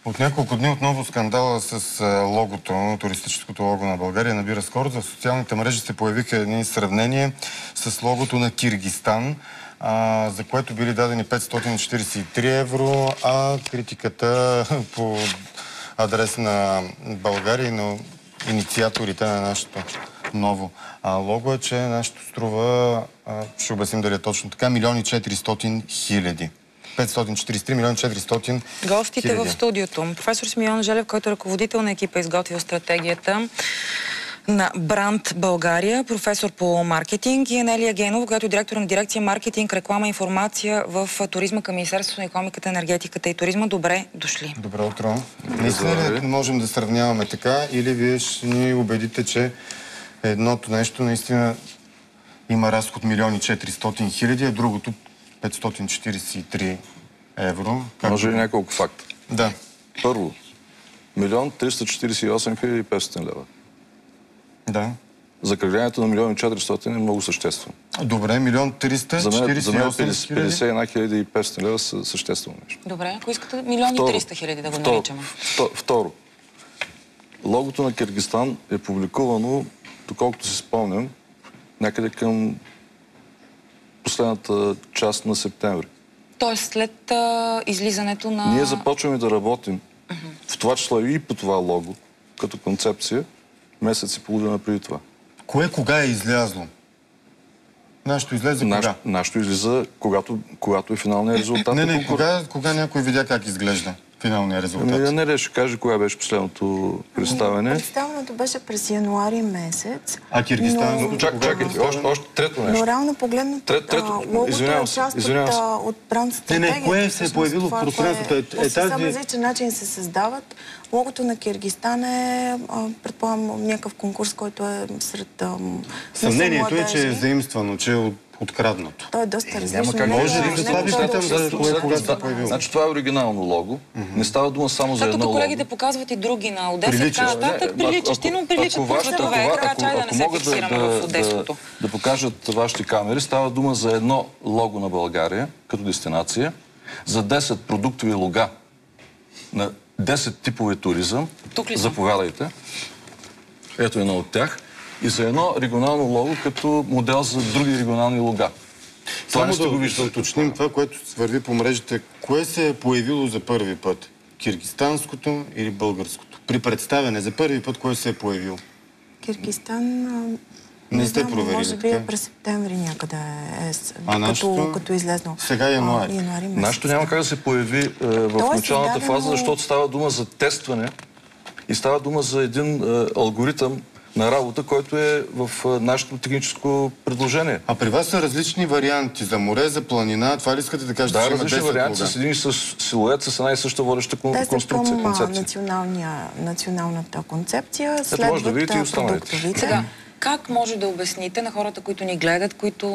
От няколко дни отново скандала с логото, туристическото лого на България набира скорост. В социалните мрежи се появиха едни сравнения с логото на Киргизстан, за което били дадени 543 евро, а критиката по адрес на България и на инициаторите на нашето ново лого е, че нашето струва, ще обясним дали е точно така, 1 400 000. 543 милиона 400 Гостите в студиото. Професор Смион Желев, който е ръководител на екипа, изготвил стратегията на Бранд България, професор по маркетинг, и Анелия Генова, която е директор на дирекция маркетинг, реклама и информация в туризма към Министерството на икономиката, енергетиката и туризма. Добре дошли. Добро утро. Наистина ли можем да сравняваме така, или вие ще ни убедите, че едното нещо наистина има разход 1 400 000, а другото 543 евро. Може ли няколко факта? Да. Първо, 1 348 500 лева. Да. Закръглянето на 1 400 е много съществено. Добре, 1 348 за мен 51 500 лева са съществено нещо. Добре, ако искате 1 300 000 да го наричаме. Второ, логото на Киргизстан е публикувано, доколкото си спомням, някъде към последната част на септември. Тоест след излизането на... Ние започваме да работим, в това число и по това лого, като концепция, месец и половина преди това. Кое кога е излязло? Нашето излезе кога? Нашето излиза, когато е финалният резултат. Не, кога някой видя как изглежда финалния резултат? Не ще каже кога беше последното представяне. Представянето беше през януари месец. А Киргизстан... Чакайте, още трето нещо. Но реално погледнато, логото е част от бранд стратегията. Не, кое се е появило в пространството? По съвсем различен начин се създават. Логото на Киргизстан е, предполагам, някакъв конкурс, който е сред... Съмнението е, че е заимствано, че е откраднато. Той е доста различно. Може ли да това ви питам за кое кога се е появило? Значи това е оригинално лого. Не става дума само за едно лого. Тук колегите показват и други на Одеса. Приличащи, но приличат по светове. Така чай да не се фиксираме в Одеското. Да покажат вашите камери, става дума за едно лого на България, като дестинация, за 10 продуктови лога на 10 типове туризъм. Заповядайте. Ето едно от тях. И за едно регионално лого като модел за други регионални лога. Само да уточним това, което върви по мрежите. Кое се е появило за първи път? Киргизстанското или българското? При представяне за първи път кое се е появило? Киргизстан... Не сте проверили, може би през септември някъде като излезнало. Сега е януари. Нашето няма как да се появи в началната фаза, защото става дума за тестване и става дума за един алгоритъм на работа, който е в нашето техническо предложение. А при вас са различни варианти за море, за планина. Това ли искате да кажете, че има 10 различни варианти с един силует, с една и съща водеща конструкция, концепция. Националната концепция следват продуктовите. Как може да обясните на хората, които ни гледат, които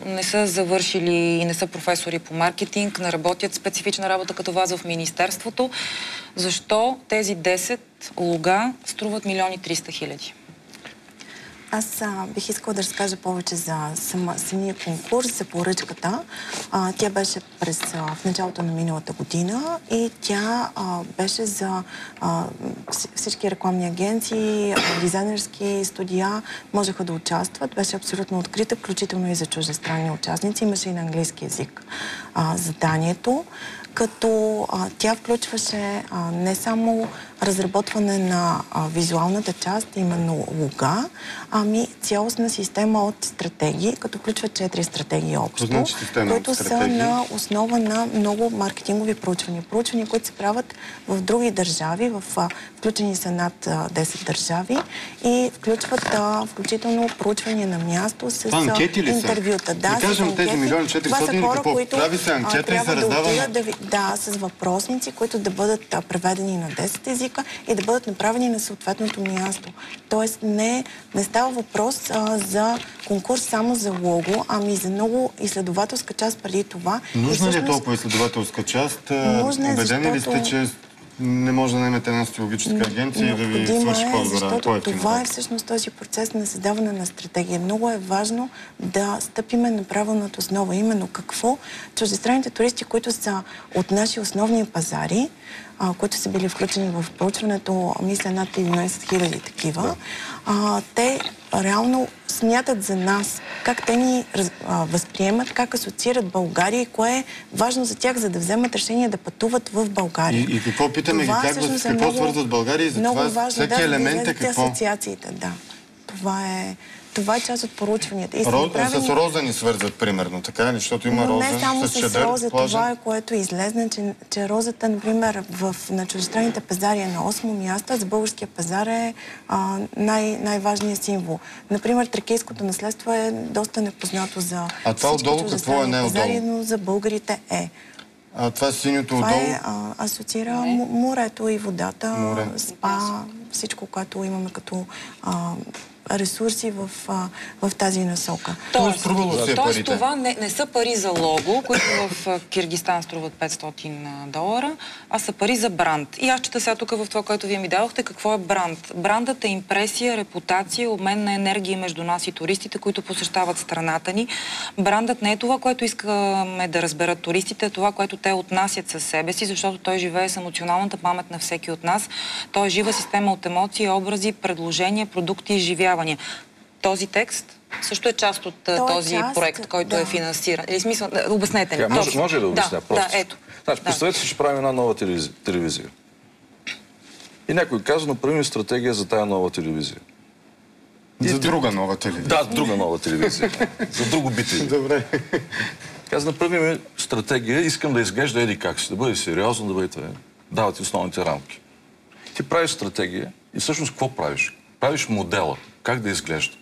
не са завършили и не са професори по маркетинг, не работят специфична работа като вас в Министерството, защо тези 10 лога струват 1 300 000? Аз бих искала да разкажа повече за самия конкурс, за поръчката. Тя беше в началото на миналата година и тя беше за всички рекламни агенции, дизайнерски студия можеха да участват. Беше абсолютно открита, включително и за чуждестранни участници. Имаше и на английски язик заданието, като тя включваше не само разработване на визуалната част, именно лога, ами цялостна система от стратегии, като включва 4 стратегии общо, които са на основа на много маркетингови проучвания. Проучвания, които се правят в други държави, включени са над 10 държави и включват включително проучвания на място с интервюта. Да кажем тези 1 400 000, това са хора, които прави се анкета и се раздава... Да, с въпросници, които да бъдат преведени на 10 езика и да бъдат направени на съответното място. Тоест не става въпрос за конкурс само за лого, ами за много изследователска част преди това. Нужна ли е толкова изследователска част? Убедени ли сте, че Не може да наемете една социологическа агенция и да ви свърши по-добре. Защото това е всъщност този процес на създаване на стратегия. Много е важно да стъпиме на правилната основа. Именно какво чуждестранните туристи, които са от наши основни пазари, които са били включени в проучването, мисля над 11 000 такива, те реално смятат за нас, как те ни възприемат, как асоциират България и кое е важно за тях, за да вземат решение да пътуват в България. И какво питаме ги, какво свързват България и за това всеки елемент е какво? Асоциациите, да. Това е част от проучванията. С роза ни свързват, примерно, така ли? Защото има роза не само с роза, това е което излезне, че розата, например, на чуждестранните пазари е на 8-о място, за българския пазар е най-важният символ. Например, тракийското наследство е доста непознато за всички чуждестранни пазари, но за българите е. А това синьото отдолу? Това асоциира морето и водата, спа, всичко, което имаме като ресурси в тази насока. Тоест това не са пари за лого, които в Киргизстан струват $500, а са пари за бранд. И аз чета сега тук в това, което вие ми дадохте, какво е бранд. Брандът е импресия, репутация, обмен на енергия между нас и туристите, които посещават страната ни. Брандът не е това, което искаме да разберат туристите, е това, което те отнасят със себе си, защото той живее с емоционалната памет на всеки от нас. Той е жива система от емоции, образи, предложения, продукти и изживявания. Този текст също е част от този проект, който е финансиран. Или смисъл, обяснете ли? Може ли да обясня? Да, ето. Значи, представете си, че правим една нова телевизия. И някой казва, направим стратегия за тая нова телевизия. За друга нова телевизия. Да, друга нова телевизия. За друго битие. Добре. Казва, направим стратегия, искам да изглежда еди как си, да бъде сериозно, да бъде давате основните рамки. Ти правиш стратегия и всъщност какво правиш? Правиш модела. Как да изглежда?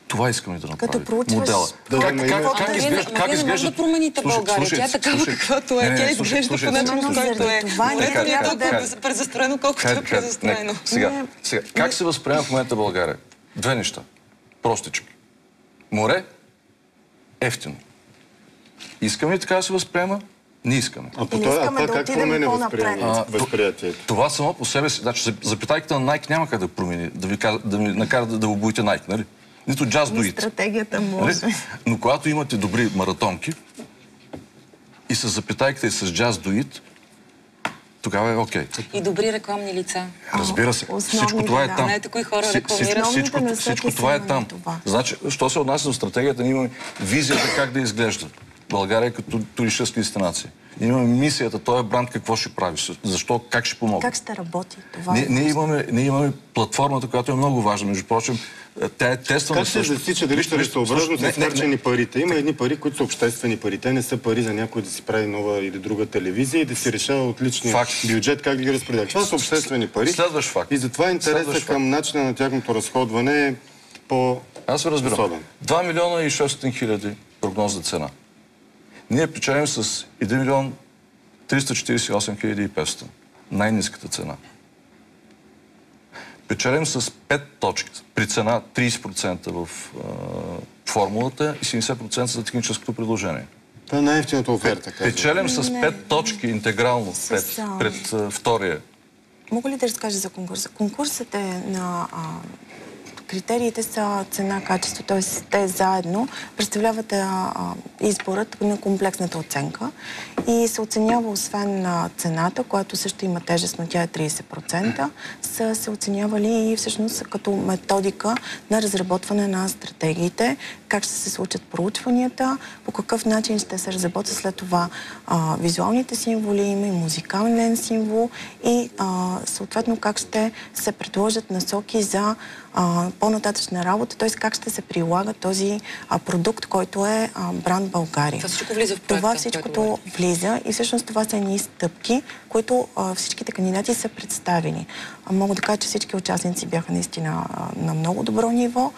Това искаме да направим. Като проучваш... Как изглежда? Да промените България. Тя е такава каквато е. Тя изглежда по начин, който е. Нека да е презастроено, колкото е презастроено. Сега, как се възприема в момента България? Две неща. Простички. Море, ефтино. Искаме ли така да се възприема? Не искаме. Как променя възприятието? Това само по себе си. Значи, запитайката на Nike няма как да промени, да ви накара да обуете Nike, нали? Нито Just Do It. Стратегията може. Но когато имате добри маратонки и с запитайката и с Just Do It, тогава е окей. И добри рекламни лица. Разбира се. Всичко това е там. Знаете кои хора рекламират? Всичко това е там. Значи, що се отнася до стратегията, ние имаме визията как да изглежда България като туристическа дестинация. Имаме мисията, този бранд какво ще прави, защо, как ще помогне. Как ще работи това? Ние имаме платформата, която е много важна. Между прочим, тя е тествана. Как се засича дали целесъобразно са изхарчени парите? Има едни пари, които са обществени пари. Те не са пари за някой да си прави нова или друга телевизия и да си решава от личния бюджет как да ги разпределя. Това са обществени пари. Следващ факт. И затова интересът към начина на тяхното разходване е по-особен. Аз се разбирам. 2 милиона и 600 хиляди прогнозна цена. Ние печелим с 1 милион 348 хиляди и 500. Най-ниската цена. Печелим с 5 точки. При цена 30% в формулата и 70% за техническото предложение. Това е най-ефтината оферта. Печелим с 5 точки интегрално пред втория. Мога ли да разкажа за конкурса? Конкурсът е на... Критериите са цена, качество, т.е. те заедно представляват изборът на комплексната оценка и се оценява освен на цената, която също има тежест, но тя е 30%, са се оценявали и всъщност като методика на разработване на стратегиите, как ще се случат проучванията, по какъв начин ще се разработят след това визуалните символи, има и музикален символ и съответно как ще се предложат насоки за по-нататъчна работа, т.е. как ще се прилага този продукт, който е бранд България. Това всичко влиза в проекта. Това всичкото влиза и всъщност това са едни стъпки, които всичките кандидати са представени. Мога да кажа, че всички участници бяха наистина на много добро ниво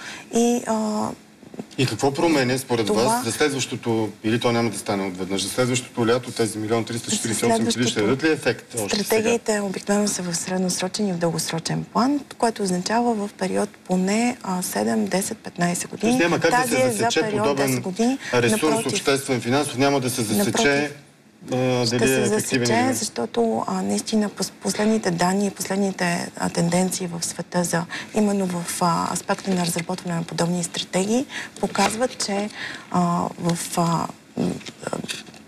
И какво променя според вас за следващото, или то няма да стане отведнъж, за следващото лято тези 1 348 хиляди ще дадат ли ефект? Стратегиите обикновено са в средносрочен и в дългосрочен план, което означава в период поне 7, 10, 15 години. Няма как да се засече подобен ресурс, обществен, финансов, няма да се засече Ще се засече, защото наистина последните данни и последните тенденции в света именно в аспекта на разработване на подобни стратегии показват, че в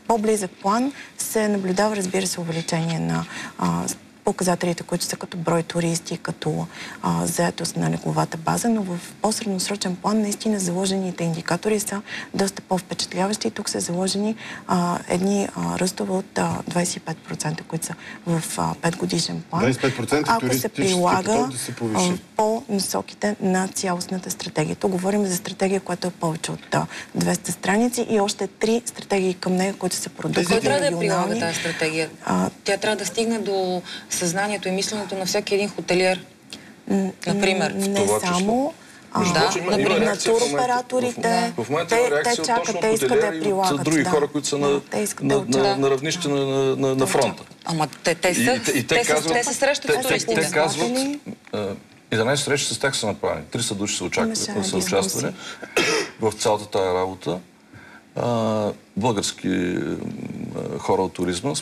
по-близък план се наблюдава, разбира се, увеличение на показателите, които са като брой туристи, като заетост на легловата база, но в по-средносрочен план наистина заложените индикатори са доста по-впечатляващи. Тук са заложени едни ръстове от 25%, които са в 5-годишен план. 25% ако се прилага по насоките на цялостната стратегия. Тук говорим за стратегия, която е повече от 200 страници и още 3 стратегии към нея, които са продукти. Кой трябва да прилага тази стратегия? Тя трябва да стигне до съзнанието и мисленето на всеки един хотелиер, например. Не само. На туроператорите, те чакат, те искат да я прилагат. Са други хора, които са на равнище на фронта. Ама те се срещат с туристите. Те казват, 11 срещи с тях са направени. 300 души са участвали в цялата тая работа. Български хора от туризма,